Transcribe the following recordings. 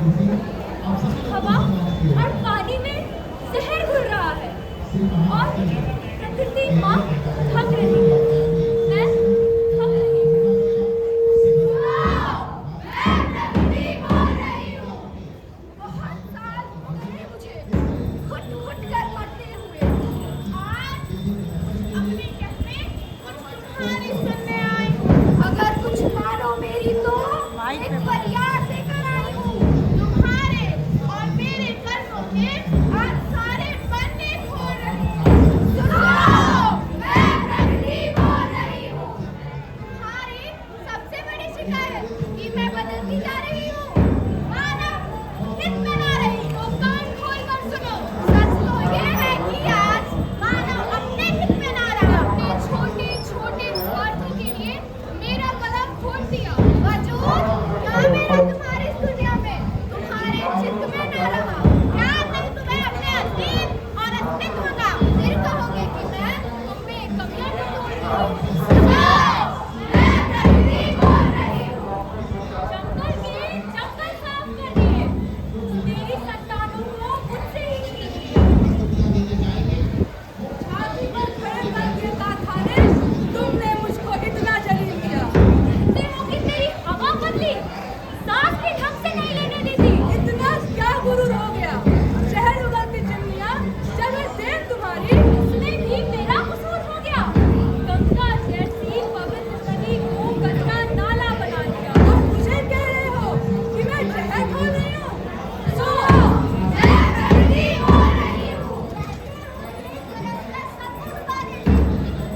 हवा और पानी में जहर घुल रहा है और प्रकृति माँ थक रही है। मैं थक रही हूँ। मैं प्रकृति बोल रही हूँ। बहुत साल हो गए मुझे घुट-घुट कर मरते हुए। आज अपने कहने कुछ तुम्हारी सुनने आई हूँ। अगर कुछ मानो मेरी तो एक फरियाद लेकर आई हूँ। तुम्हारे और मेरे कर्मों के आज सारे बनने हो रहे हैं। सुनो, मैं प्रकृति बोल रही हूँ। तुम्हारी सबसे बड़ी शिकायत कि मैं बदलती जा रही हूँ। मानव हित में ना रही तो कान खोल कर सुनो। सच तो ये है कि आज मानव अपने हित में ना रहा। अपने छोटे छोटे स्वार्थों के लिए मेरा कदम खोल दिया। वजूद क्या मेरा तुम्हारी इस दुनिया में तुम्हारे चित्त में ना रहा। क्या नहीं तुम्हें अपने अस्तित्व और अस्तित्व का फिर कहोगे कि मैं तुम में कमियां ढूंढती हूँ। सुनो, मैं प्रकृति बोल रही हूँ। जंगल साफ कर दिए। मेरी संतानों को मुझसे ही छीन लिया। छाती पर खड़े करके कारखाने तुमने मुझको इतना जलील किया। कहते हो कि तेरी हवा बदली, सांस भी ढंग से नहीं लेने देती। इतना क्या गुरूर हो गया। शहर उगाती चिमनियां जगह देव तुम्हारी, उसमें भी मेरा कसूर हो गया। गंगा जैसी पवित्र नदी को गंदा नाला बना दिया। अब मुझे कह रहे हो कि मैं जहर घोल रही हूँ। सुनो, मैं प्रकृति बोल रही हूँ।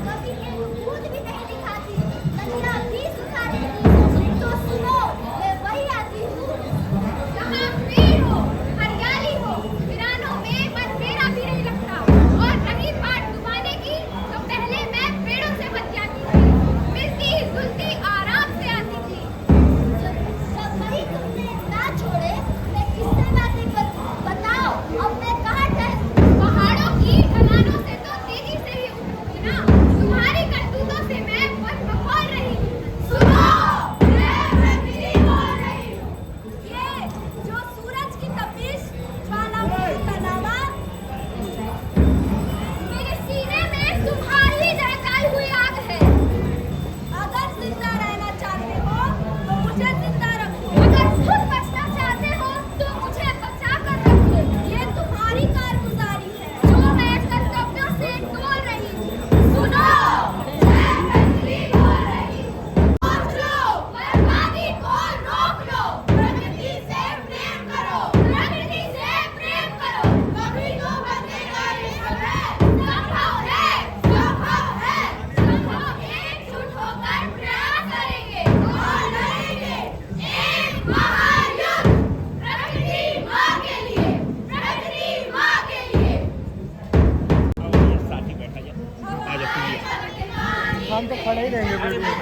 कभी एक बूंद भी नहीं दिखाती, नदियाँ भी सुखा देती। तो सुनो, मैं वही आती हूँ जहाँ पेड़ हो, हरियाली हो, वीरानों में मन मेरा भी नहीं लगता। और रही बात डुबाने की, तो पहले मैं पेड़ों से बच जाती थी। मिलती जुलती आराम से आती थी। जब वही तुमने ना छोड़े, मैं किससे बातें करूँ? बताओ, अब मैं कहाँ जाऊँ? पहाड़ों की ढलानों से तो तेजी से ही उठूंगी ना। तुम्हारी करतूतों से मैं मन बखोर रही हूँ। सुनो, मैं प्रकृति बोल रही हूँ। ये जो सूरज की तपिश, ज्वालामुखी का लावा, मेरे सीने में तुम्हारी दहकाई हुई आग है। अगर जिंदा रहना चाहते हो तो मुझे जिंदा रखो। अगर खुद बचना चाहते हो तो मुझे बचा कर रखो। ये तुम्हारी कारगुजारी है जो मैं कर्तव्यों से डोल रही हूँ। सुनो, मैं प्रकृति बोल रही हूँ। रोक लो, बर्बादी को रोक लो। प्रकृति से प्रेम करो, प्रकृति से प्रेम करो। कभी तो बदलेगा ये समय। संभव है, संभव है, संभव। एकजुट होकर प्रयास करेंगे और लड़ेंगे एक महायुद्ध। प्रकृति माँ के लिए, प्रकृति माँ के लिए। साथ ही बैठा जाए। आ जाओ, हम तो खड़े ही रहेंगे।